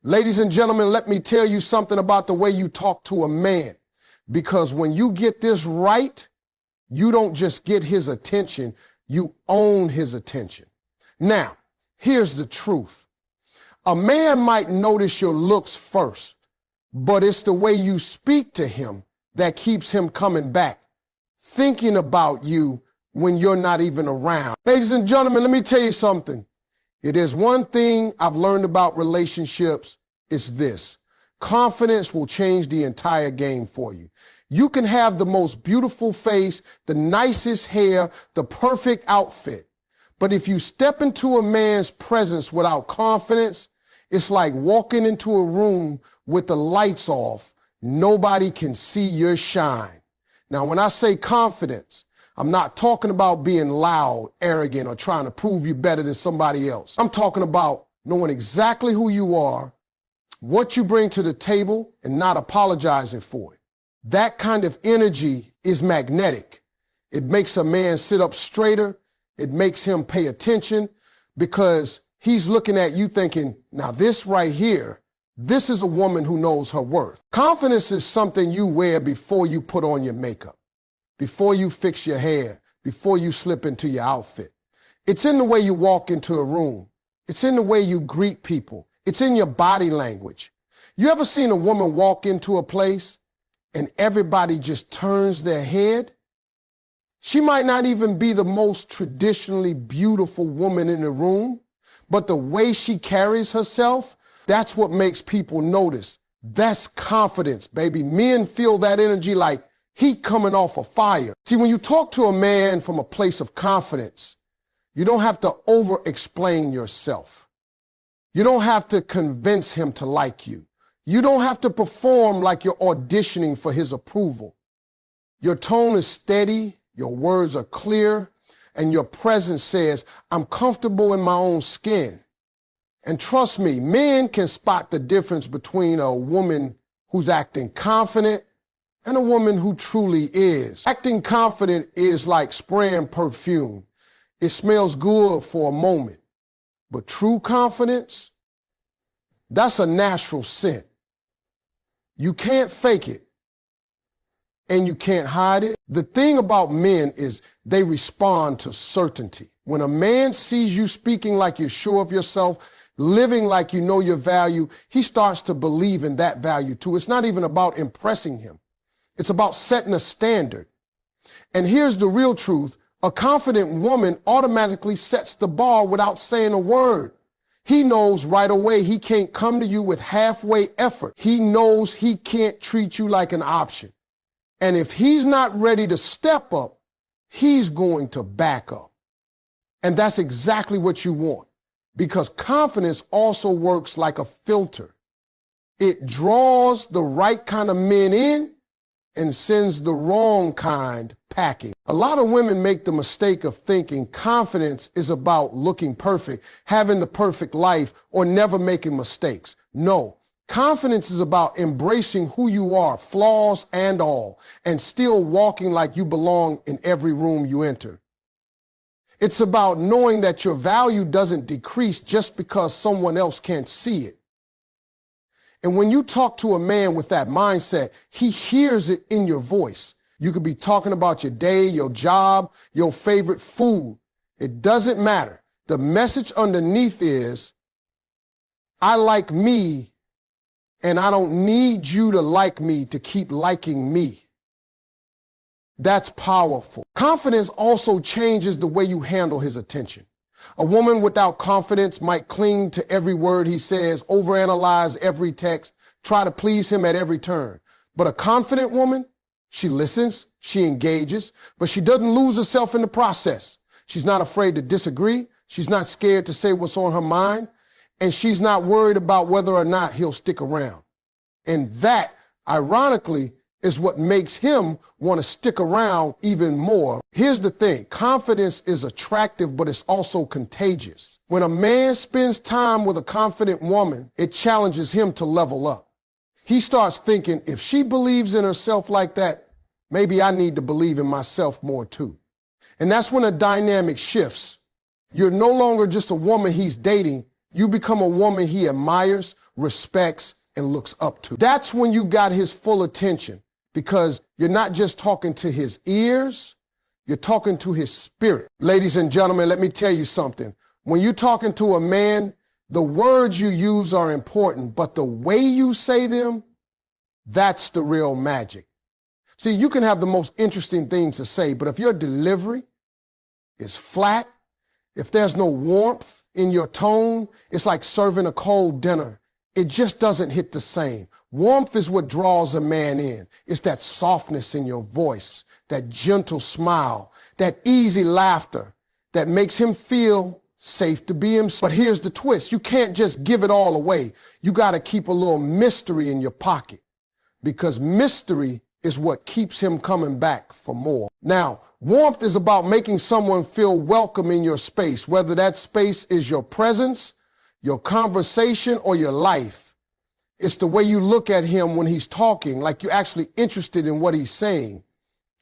Ladies and gentlemen, let me tell you something about the way you talk to a man. Because when you get this right, you don't just get his attention, you own his attention. Now, here's the truth. A man might notice your looks first, but it's the way you speak to him that keeps him coming back, thinking about you when you're not even around. Ladies and gentlemen, let me tell you something. It is one thing I've learned about relationships, it's this. Confidence will change the entire game for you. You can have the most beautiful face, the nicest hair, the perfect outfit. But if you step into a man's presence without confidence, it's like walking into a room with the lights off. Nobody can see your shine. Now, when I say confidence, I'm not talking about being loud, arrogant, or trying to prove you better than somebody else. I'm talking about knowing exactly who you are, what you bring to the table, and not apologizing for it. That kind of energy is magnetic. It makes a man sit up straighter. It makes him pay attention because he's looking at you thinking, now this right here, this is a woman who knows her worth. Confidence is something you wear before you put on your makeup, before you fix your hair, before you slip into your outfit. It's in the way you walk into a room. It's in the way you greet people. It's in your body language. You ever seen a woman walk into a place and everybody just turns their head? She might not even be the most traditionally beautiful woman in the room, but the way she carries herself, that's what makes people notice. That's confidence, baby. Men feel that energy like heat coming off a fire. See, when you talk to a man from a place of confidence, you don't have to over-explain yourself. You don't have to convince him to like you. You don't have to perform like you're auditioning for his approval. Your tone is steady, your words are clear, and your presence says, I'm comfortable in my own skin. And trust me, men can spot the difference between a woman who's acting confident and a woman who truly is. Acting confident is like spraying perfume. It smells good for a moment. But true confidence, that's a natural scent. You can't fake it, and you can't hide it. The thing about men is they respond to certainty. When a man sees you speaking like you're sure of yourself, living like you know your value, he starts to believe in that value too. It's not even about impressing him. It's about setting a standard. And here's the real truth. A confident woman automatically sets the bar without saying a word. He knows right away he can't come to you with halfway effort. He knows he can't treat you like an option. And if he's not ready to step up, he's going to back up. And that's exactly what you want, because confidence also works like a filter. It draws the right kind of men in and sends the wrong kind packing. A lot of women make the mistake of thinking confidence is about looking perfect, having the perfect life, or never making mistakes. No, confidence is about embracing who you are, flaws and all, and still walking like you belong in every room you enter. It's about knowing that your value doesn't decrease just because someone else can't see it. And when you talk to a man with that mindset, he hears it in your voice. You could be talking about your day, your job, your favorite food. It doesn't matter. The message underneath is, I like me, and I don't need you to like me to keep liking me. That's powerful. Confidence also changes the way you handle his attention. A woman without confidence might cling to every word he says, overanalyze every text, try to please him at every turn. But a confident woman, she listens, she engages, but she doesn't lose herself in the process. She's not afraid to disagree. She's not scared to say what's on her mind. And she's not worried about whether or not he'll stick around. And that, ironically, is what makes him want to stick around even more. Here's the thing. Confidence is attractive, but it's also contagious. When a man spends time with a confident woman, it challenges him to level up. He starts thinking, if she believes in herself like that, maybe I need to believe in myself more too. And that's when a dynamic shifts. You're no longer just a woman he's dating. You become a woman he admires, respects, and looks up to. That's when you got his full attention, because you're not just talking to his ears, you're talking to his spirit. Ladies and gentlemen, let me tell you something. When you're talking to a man, the words you use are important, but the way you say them, that's the real magic. See, you can have the most interesting things to say, but if your delivery is flat, if there's no warmth in your tone, it's like serving a cold dinner. It just doesn't hit the same. Warmth is what draws a man in. It's that softness in your voice, that gentle smile, that easy laughter that makes him feel safe to be himself. But here's the twist. You can't just give it all away. You got to keep a little mystery in your pocket, because mystery is what keeps him coming back for more. Now, warmth is about making someone feel welcome in your space, whether that space is your presence, your conversation, or your life. It's the way you look at him when he's talking, like you're actually interested in what he's saying.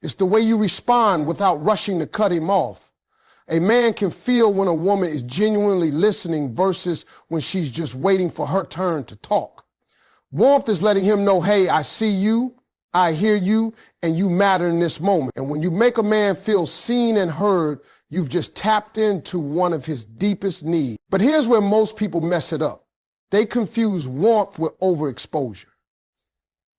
It's the way you respond without rushing to cut him off. A man can feel when a woman is genuinely listening versus when she's just waiting for her turn to talk. Warmth is letting him know, hey, I see you, I hear you, and you matter in this moment. And when you make a man feel seen and heard, you've just tapped into one of his deepest needs. But here's where most people mess it up. They confuse warmth with overexposure.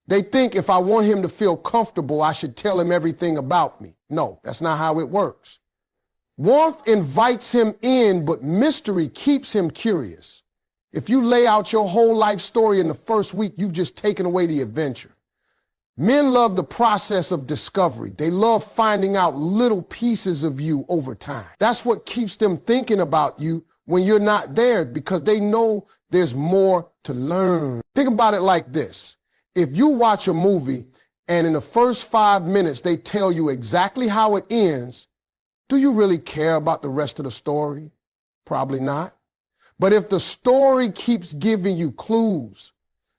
They think if I want him to feel comfortable, I should tell him everything about me. No, that's not how it works. Warmth invites him in, but mystery keeps him curious. If you lay out your whole life story in the first week, you've just taken away the adventure. Men love the process of discovery. They love finding out little pieces of you over time. That's what keeps them thinking about you when you're not there, because they know there's more to learn. Think about it like this. If you watch a movie and in the first 5 minutes they tell you exactly how it ends, do you really care about the rest of the story? Probably not. But if the story keeps giving you clues,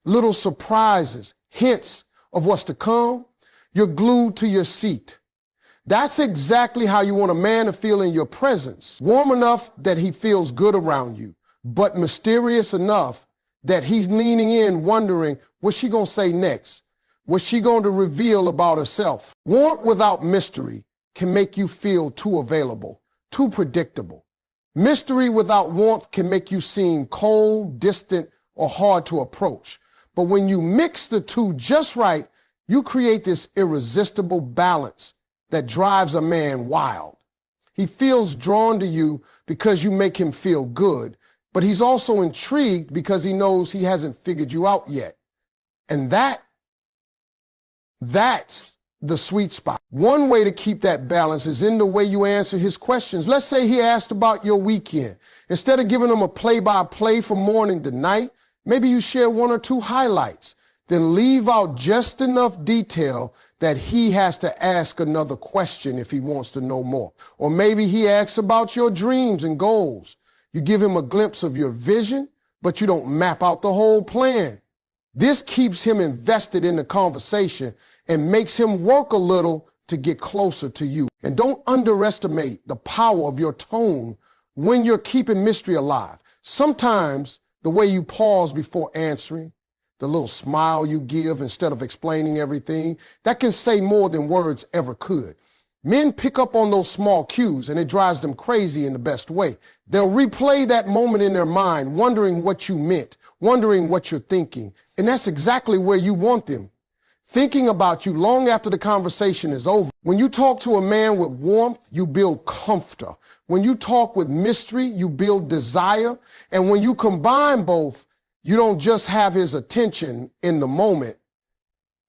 little surprises, hints of what's to come, you're glued to your seat. That's exactly how you want a man to feel in your presence. Warm enough that he feels good around you, but mysterious enough that he's leaning in wondering, what's she gonna say next? What's she going to reveal about herself? Warmth without mystery can make you feel too available, too predictable. Mystery without warmth can make you seem cold, distant, or hard to approach. But when you mix the two just right, you create this irresistible balance that drives a man wild. He feels drawn to you because you make him feel good, but he's also intrigued because he knows he hasn't figured you out yet. And that's the sweet spot. One way to keep that balance is in the way you answer his questions. Let's say he asked about your weekend. Instead of giving him a play-by-play from morning to night, maybe you share 1 or 2 highlights, then leave out just enough detail that he has to ask another question if he wants to know more. Or maybe he asks about your dreams and goals. You give him a glimpse of your vision, but you don't map out the whole plan. This keeps him invested in the conversation and makes him work a little to get closer to you. And don't underestimate the power of your tone when you're keeping mystery alive. Sometimes the way you pause before answering, the little smile you give instead of explaining everything, that can say more than words ever could. Men pick up on those small cues, and it drives them crazy in the best way. They'll replay that moment in their mind, wondering what you meant, wondering what you're thinking. And that's exactly where you want them, thinking about you long after the conversation is over. When you talk to a man with warmth, you build comfort. When you talk with mystery, you build desire. And when you combine both, you don't just have his attention in the moment.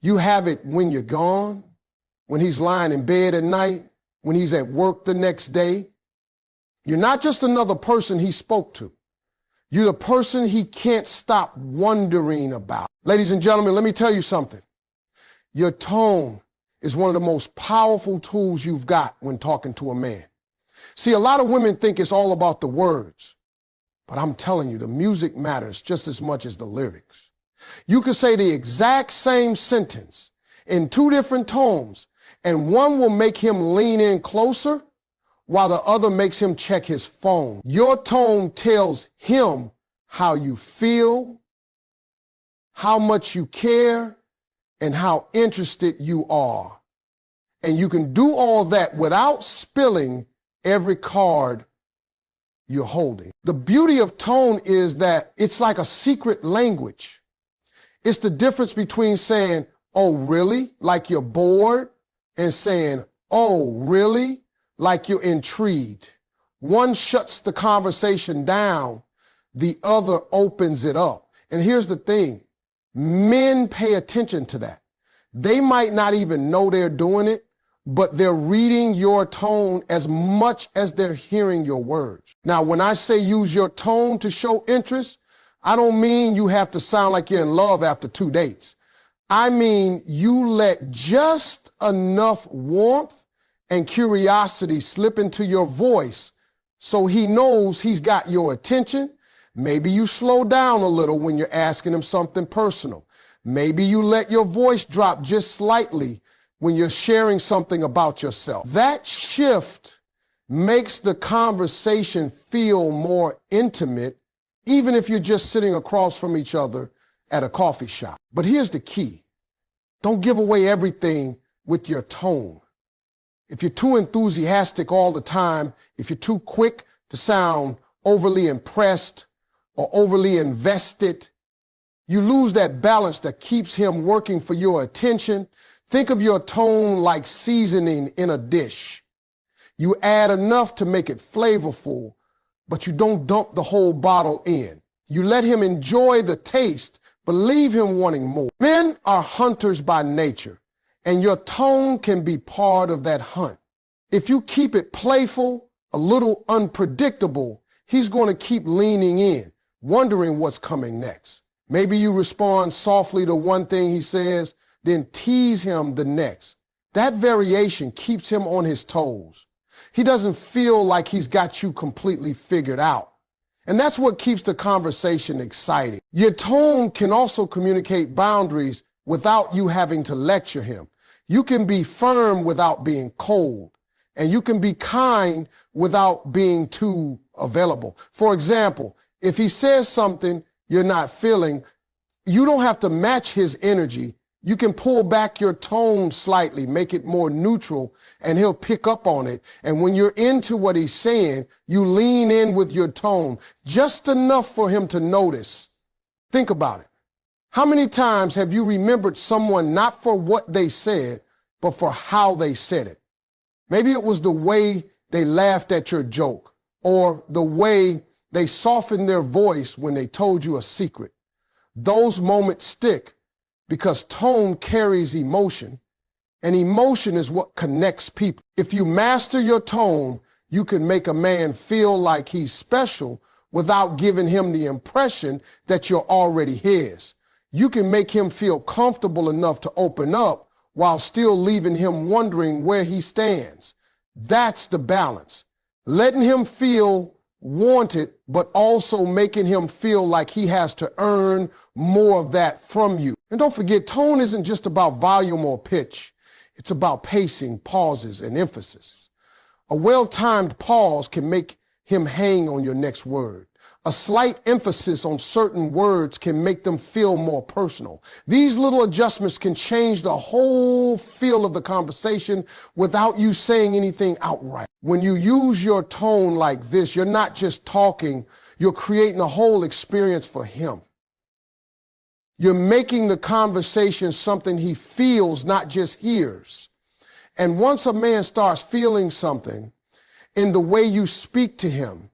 You have it when you're gone, when he's lying in bed at night, when he's at work the next day. You're not just another person he spoke to. You're the person he can't stop wondering about. Ladies and gentlemen, let me tell you something. Your tone is one of the most powerful tools you've got when talking to a man. See, a lot of women think it's all about the words, but I'm telling you, the music matters just as much as the lyrics. You could say the exact same sentence in 2 different tones, and one will make him lean in closer while the other makes him check his phone. Your tone tells him how you feel, how much you care, and how interested you are. And you can do all that without spilling every card you're holding. The beauty of tone is that it's like a secret language. It's the difference between saying, "Oh, really?" like you're bored, and saying, "Oh, really?" like you're intrigued. One shuts the conversation down, the other opens it up. And here's the thing, men pay attention to that. They might not even know they're doing it, but they're reading your tone as much as they're hearing your words. Now, when I say use your tone to show interest, I don't mean you have to sound like you're in love after 2 dates. I mean you let just enough warmth and curiosity slip into your voice so he knows he's got your attention. Maybe you slow down a little when you're asking him something personal. Maybe you let your voice drop just slightly when you're sharing something about yourself. That shift makes the conversation feel more intimate, even if you're just sitting across from each other at a coffee shop. But here's the key. Don't give away everything with your tone. If you're too enthusiastic all the time, if you're too quick to sound overly impressed or overly invested, you lose that balance that keeps him working for your attention. Think of your tone like seasoning in a dish. You add enough to make it flavorful, but you don't dump the whole bottle in. You let him enjoy the taste, but leave him wanting more. Men are hunters by nature, and your tone can be part of that hunt. If you keep it playful, a little unpredictable, he's going to keep leaning in, wondering what's coming next. Maybe you respond softly to one thing he says, then tease him the next. That variation keeps him on his toes. He doesn't feel like he's got you completely figured out. And that's what keeps the conversation exciting. Your tone can also communicate boundaries without you having to lecture him. You can be firm without being cold, and you can be kind without being too available. For example, if he says something you're not feeling, you don't have to match his energy. You can pull back your tone slightly, make it more neutral, and he'll pick up on it. And when you're into what he's saying, you lean in with your tone, just enough for him to notice. Think about it. How many times have you remembered someone not for what they said, but for how they said it? Maybe it was the way they laughed at your joke, or the way they softened their voice when they told you a secret. Those moments stick because tone carries emotion, and emotion is what connects people. If you master your tone, you can make a man feel like he's special without giving him the impression that you're already his. You can make him feel comfortable enough to open up while still leaving him wondering where he stands. That's the balance. Letting him feel wanted, but also making him feel like he has to earn more of that from you. And don't forget, tone isn't just about volume or pitch. It's about pacing, pauses, and emphasis. A well-timed pause can make him hang on your next word. A slight emphasis on certain words can make them feel more personal. These little adjustments can change the whole feel of the conversation without you saying anything outright. When you use your tone like this, you're not just talking, you're creating a whole experience for him. You're making the conversation something he feels, not just hears. And once a man starts feeling something in the way you speak to him,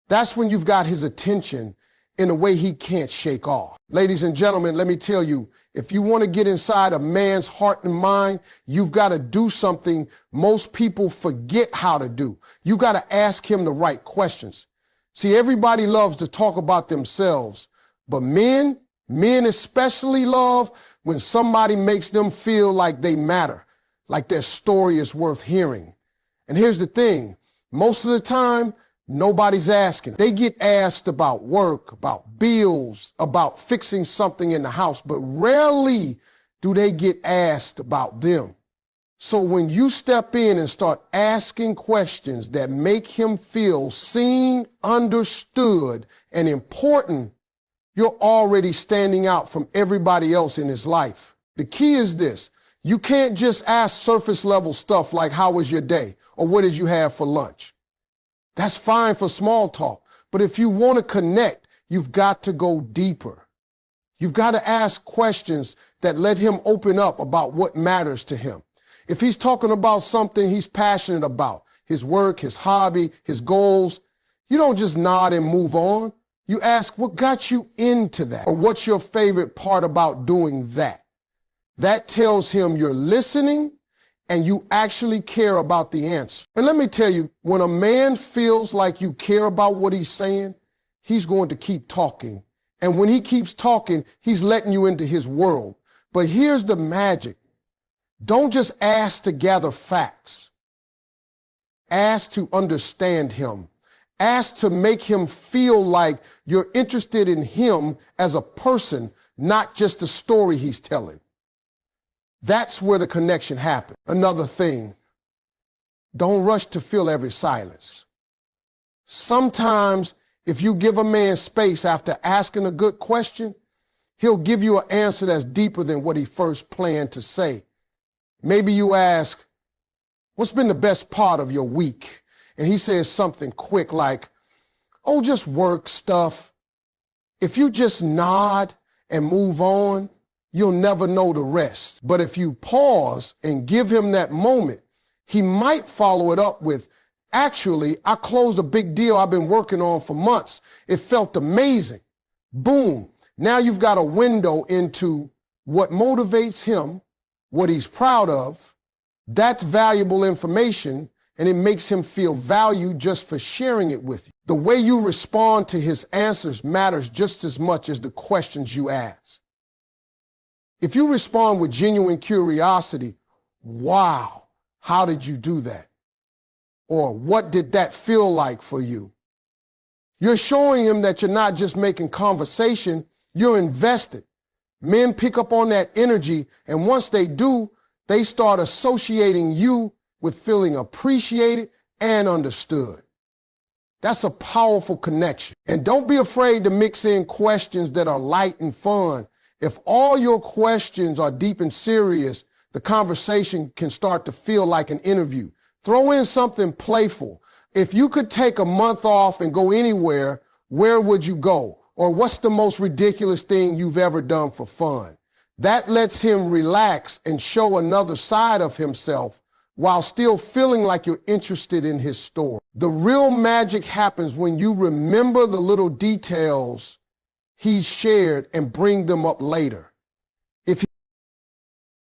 that's when you've got his attention in a way he can't shake off. Ladies and gentlemen, let me tell you, if you want to get inside a man's heart and mind, you've got to do something most people forget how to do. You got to ask him the right questions. See, everybody loves to talk about themselves, but men especially love when somebody makes them feel like they matter, like their story is worth hearing. And here's the thing, most of the time, nobody's asking. They get asked about work, about bills, about fixing something in the house, but rarely do they get asked about them. So when you step in and start asking questions that make him feel seen, understood, and important, You're already standing out from everybody else in his life. The key is this. You can't just ask surface level stuff like, how was your day? Or what did you have for lunch? That's fine for small talk. But if you want to connect, you've got to go deeper. You've got to ask questions that let him open up about what matters to him. If he's talking about something he's passionate about, his work, his hobby, his goals, you don't just nod and move on. You ask, what got you into that? Or what's your favorite part about doing that? That tells him you're listening and you actually care about the answer. And let me tell you, when a man feels like you care about what he's saying, he's going to keep talking. And when he keeps talking, he's letting you into his world. But here's the magic. Don't just ask to gather facts. Ask to understand him. Ask to make him feel like you're interested in him as a person, not just the story he's telling. That's where the connection happens. Another thing, don't rush to fill every silence. Sometimes if you give a man space after asking a good question, he'll give you an answer that's deeper than what he first planned to say. Maybe you ask, what's been the best part of your week? And he says something quick like, oh, just work stuff. If you just nod and move on, you'll never know the rest. But if you pause and give him that moment, he might follow it up with, actually, I closed a big deal I've been working on for months. It felt amazing. Boom. Now you've got a window into what motivates him, what he's proud of. That's valuable information, and it makes him feel valued just for sharing it with you. The way you respond to his answers matters just as much as the questions you ask. If you respond with genuine curiosity, wow, how did you do that? Or what did that feel like for you? You're showing him that you're not just making conversation, you're invested. Men pick up on that energy, and once they do, they start associating you with feeling appreciated and understood. That's a powerful connection. And don't be afraid to mix in questions that are light and fun. If all your questions are deep and serious, the conversation can start to feel like an interview. Throw in something playful. If you could take a month off and go anywhere, where would you go? Or what's the most ridiculous thing you've ever done for fun? That lets him relax and show another side of himself while still feeling like you're interested in his story. The real magic happens when you remember the little details he's shared and bring them up later.